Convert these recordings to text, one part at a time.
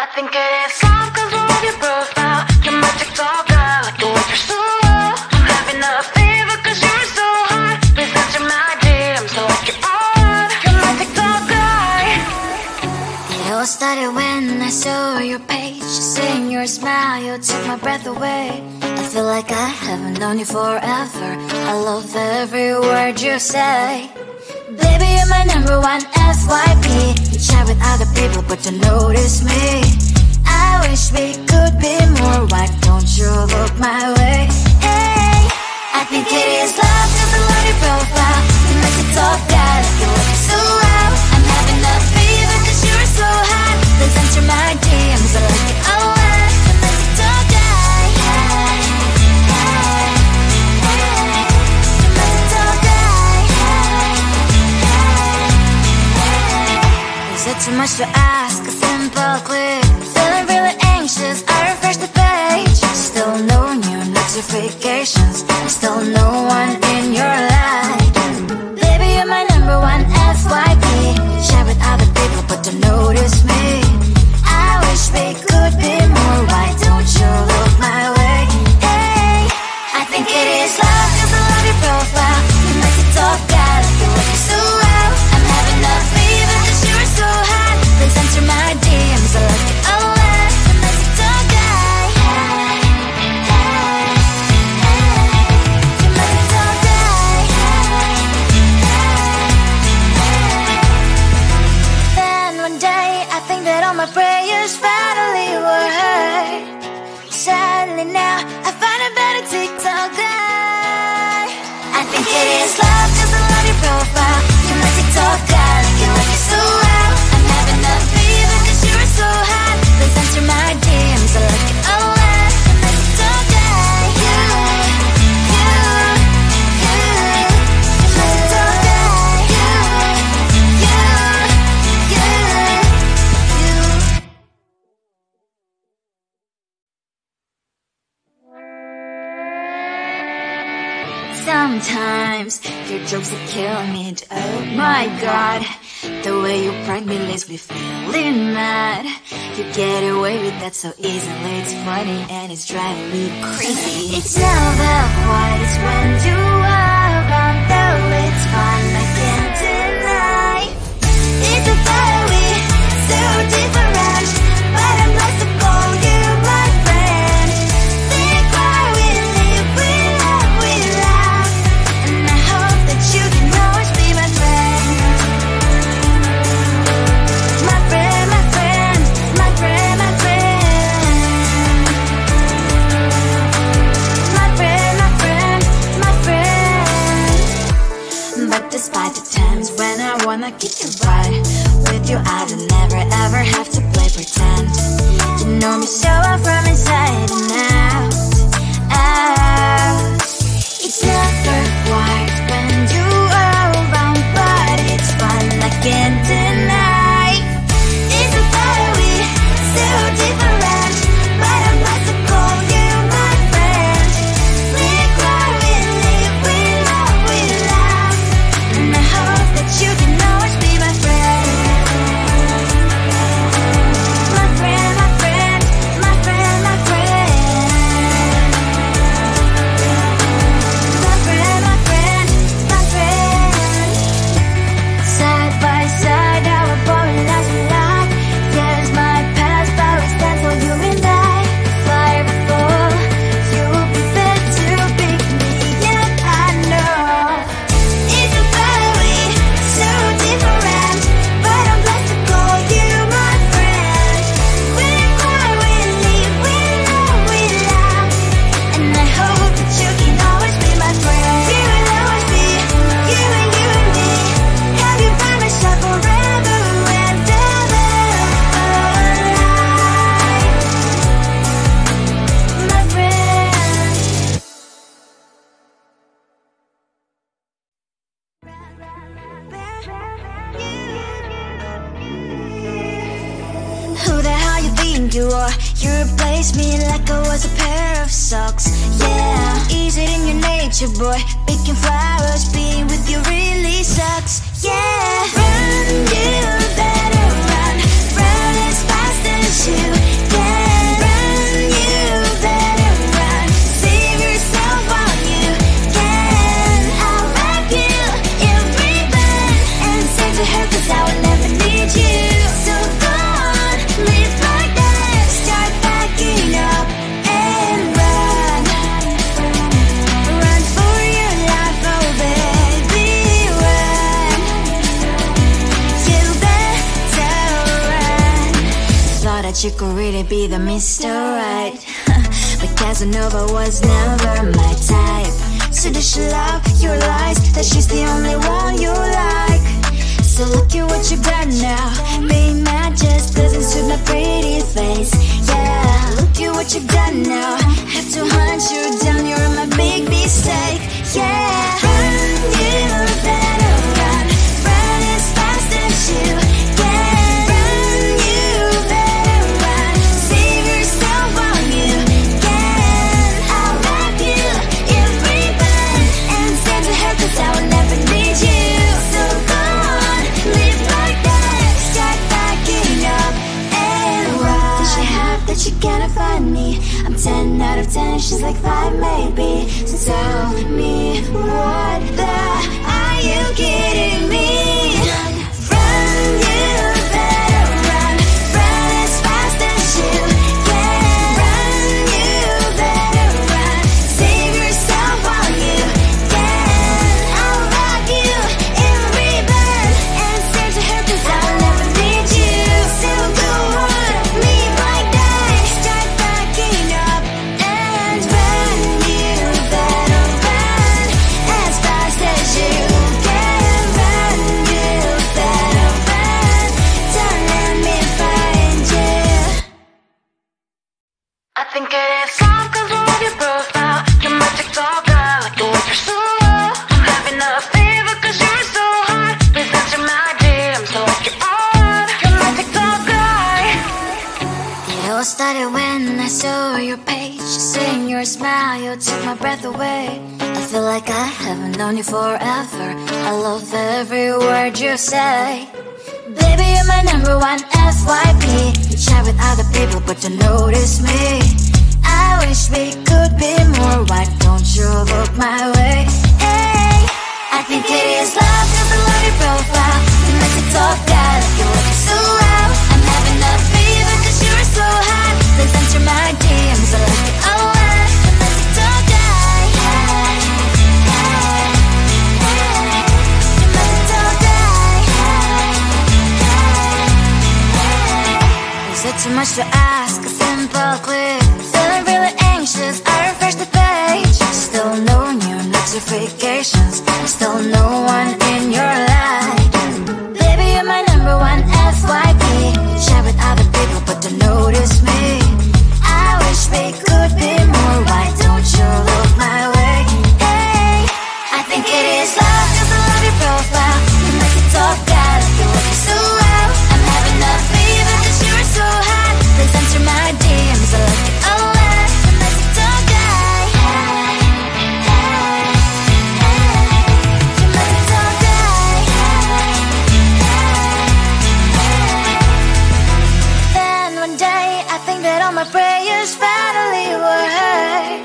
I think it is love 'cause I love your profile. You're my TikTok guy, like the way you're so low. I'm having a fever 'cause you're so hot. Please answer my DMs like you're on. You're my TikTok guy. It all started when I saw your page. Seeing your smile, you took my breath away. I feel like I haven't known you forever. I love every word you say. Baby, you're my number one FYP. You chat with other people but don't notice me. I wish we could be more. Why don't you look my way? Hey, I think it is love 'cause I love your profile. You make it talk guy like you look so loud. I'm having a fever 'cause you're so hot. Please answer my DMs, I like it a lot. You make it talk guy. Hey, hey, hey. You make it talk guy. Hey, hey, hey. Is it too much to ask? A simple click. Feeling really anxious, I refresh the page. Still no new notifications. Still no one in your life. Baby, you're my number one FYP. Share with other people but don't notice me. I wish we could be more. Why don't you look my way? Hey, I think it is love 'cause I love your profile. You make it talk guy like you look so well. I'm having a fever 'cause you're so hot. Please answer my DMs, I like it a lot. You make it talk guy. Hey, hey, hey. You make it talk guy. Hey, hey, hey. Then one day I think that all my prayers finally were heard. Sadly now I find a better TikTok guy. I think it is love 'cause I love your profile. You my TikTok guy like you like it so well. I'm having a fever 'cause you're so hot. Please answer my DMs, I like it a lot. You my TikTok guy. You, you, you. You my TikTok guy. You, you, you, you. Sometimes your jokes are killing me. Oh my god, the way you prank me leaves me feeling mad. You get away with that so easily. It's funny and it's driving me crazy. It's never quite as when you are around, though it's fun, I can't deny. It's a fiery, so different, but I'm lost to call you my friend. Think why we live, we love, we laugh, and I hope that you can always be my friend. My friend, my friend, my friend, my friend. My friend, my friend, my friend. But despite the times when I wanna kick your butt, with you I don't never ever have to play pretend. You know me so well from inside and out, out. It's never quite when you are around, but it's fun, I can't deny. It's a fiery, so different, but I'm lost to call you my friend. We cry, we live, we love, we laugh, and I hope that you can always be my friend. My friend, my friend, my friend, my friend. My friend, my friend, my friend. Side by side, our boring lives we like. Yes, my past, but we stand for you and I. Fire before you prepare to pick me up, I know. It's a fiery, so different, but I'm blessed to call you my friend. We cry, we live, we love, we laugh, and I hope that you can always be my friend. You will always be, you and me. Have you by my side forever and ever, alive, my friend. Who the hell you think you are? You replaced me like I was a pair of socks. Yeah, is it in your nature, boy? Picking flowers, being with you really sucks. Yeah, run, you better run, run as fast as you that you could really be the Mr. Right. But Casanova was never my type. So does she love your lies, that she's the only one you like? So look at what you've done now. Being mad just doesn't suit my pretty face. Yeah, look at what you've done now. Have to hunt you down, you're my big mistake. Yeah, run, you better run. Run as fast as you can. Run, you better run. Save yourself while you can. I'll wrap you in ribbon and send to her, 'cause I will never need you. So go on, live like that. Start backing up and run. Does she have that she cannot find me? I'm 10 out of 10, she's like 5 maybe. So tell me, what the are you kidding me? Run, run, you better run. Run as fast as you can. Run, you better run. Save yourself while you can. I'll wrap you in ribbon and send to her, 'cause I'll never need you. So go on, leave like that. Start backing up and run. You better run as fast as you can. Run, you better run. Don't let me find you. I think it is love 'cause I love your profile. You're my TikTok girl, like the way you're so low. I'm having a fever 'cause you're so hot. Please answer my DMs like you're on. You're my TikTok guy. It all started when I saw your page. Seeing your smile, you took my breath away. I feel like I haven't known you forever. I love every word you say. Baby, you're my number one FYP. You chat with other people, but you notice me. I wish we could be more. Why don't you look my way? Hey, I think it is love 'cause I love your profile. You like to talk that, you look so well. I'm having a fever 'cause you're so hot. Please answer my DMs, I like it a lot. I'm a TikTok guy. Hey, hey, hey. I'm a TikTok guy. Hey, hey, hey. Is it too much to ask? A simple click. Feeling really anxious, I refresh the page. Still no new notifications. Still no one in your life. Baby, you're my number one FYP. Share with other people, but don't notice me. I wish we could be more. Why don't you look my way? Hey, I think it is love 'cause I love your profile. You like to talk that, you look so well. I'm having a fever 'cause you're so hot. Please answer my DMs, I like it a lot. I'm a TikTok guy. Hey, hey, hey. I'm a TikTok guy. Hey, hey, hey. Then one day I think that all my prayers finally were heard.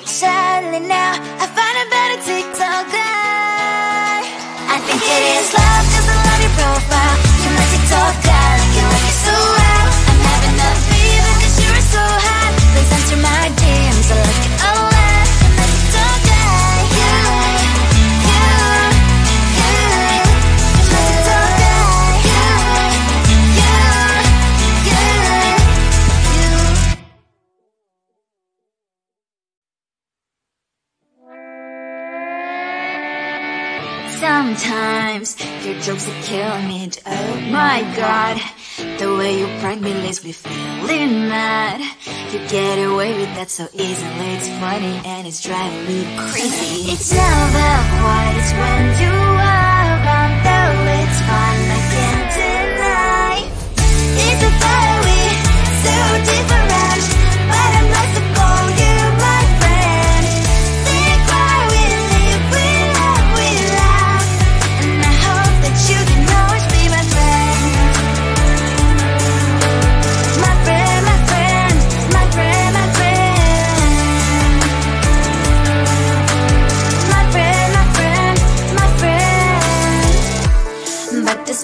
Sadly now I find a better TikTok guy. I think it is love 'cause I love your profile. You're my TikTok guy, you like it so well. I'm having a fever 'cause you're so hot. Please answer my DMs, I like it a lot. I'm a TikTok guy. You, you, you. I'm a TikTok guy. You, you, you, you. Sometimes your jokes are killing me. Oh my god, the way you prank me leaves me feeling mad. You get away with that so easily. It's funny and it's driving me crazy. It's never quiet, it's when you are around. Though it's fun, I can't deny. It's a fire we so different, but I must have called you my friend. Think why we live, we love, we laugh, and I hope that you can always be my friend. My friend, my friend, my friend, my friend. My friend, my friend, my friend. But this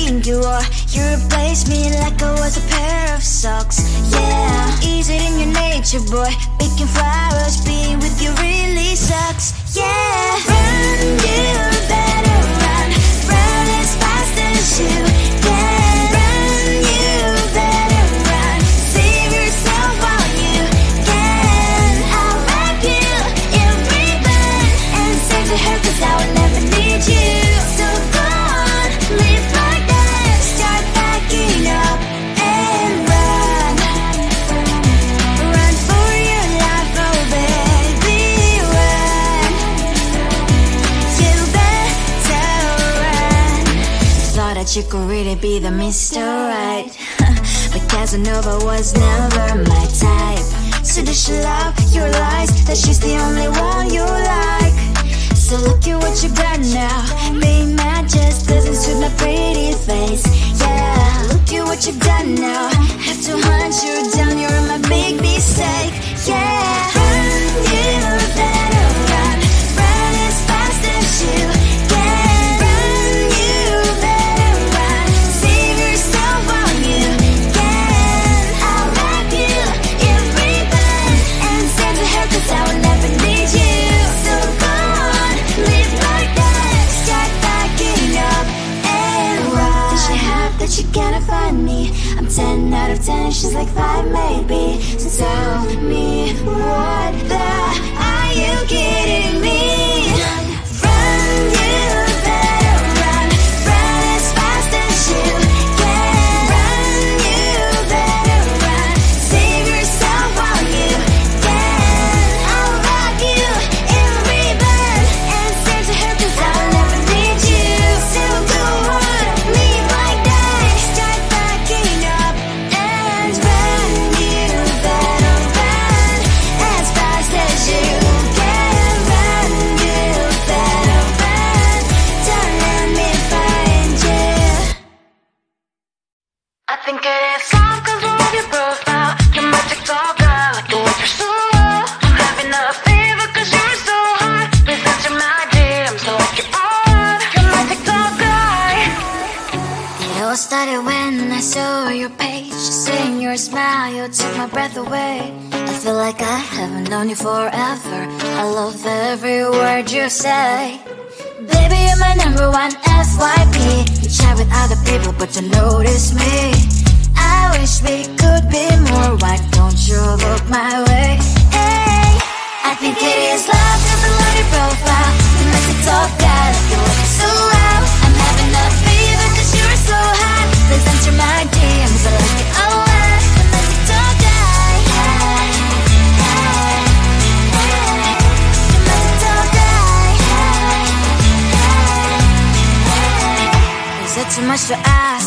everything you are. You replaced me like I was a pair of socks. Yeah, is it in your nature, boy? Picking flowers, being with you really sucks. Yeah, run, you better run. Run as fast as you can. Run, you better run. Save yourself while you can. I'll wrap you in ribbon and save the hair, 'cause I will never need you. So go on, live like that. Start backing up and run. Run for your life, oh baby, run. You better run. Thought that you could really be the Mr. Right, but Casanova was never my type. So does she love your lies, that she's the only one you like? So look at what you got now. Being mad just doesn't suit my pretty face. Yeah, look at what you've done now. Have to hunt you down, you're my big mistake. Yeah, run, you better run. Run as fast as you can. Run, you better run. Save yourself while you can. I'll wrap you in ribbon and save the hair, 'cause I will never need you. So go on, live like that. Start backing up and run. Does she have that she cannot find me? I'm 10 out of 10, she's like 5 maybe. So tell me, what the are you kidding me? Run, you better run. Run as fast as you can. Run, you better run. Save yourself while you can. I'll wrap you in ribbon and save the hair, 'cause I'll never need you. So go on, live like that. Start backing up and run. You better run as fast as you can. Run, you better run. Don't let me find you. I think it is soft 'cause I love your profile. You're my TikToker, like the way you're so low. I'm having a fever 'cause you're so hot. Please answer my DMs like you're on. You're my TikTok guy. It all started when I saw your page. Seeing your smile, you took my breath away. I feel like I haven't known you forever. I love every word you say. Baby, you're my number one FYP. You chat with other people, but you notice me. I wish we could be more. Why don't you look my way? Hey, I think it is love 'cause I love your profile. You make me talk that you look so well. I'm having a fever 'cause you're so hot. Please answer my DMs, I like it a lot. I'm a TikTok guy. Hey, hey, hey. I'm a TikTok guy. Hey, hey, hey. Is it too much to ask?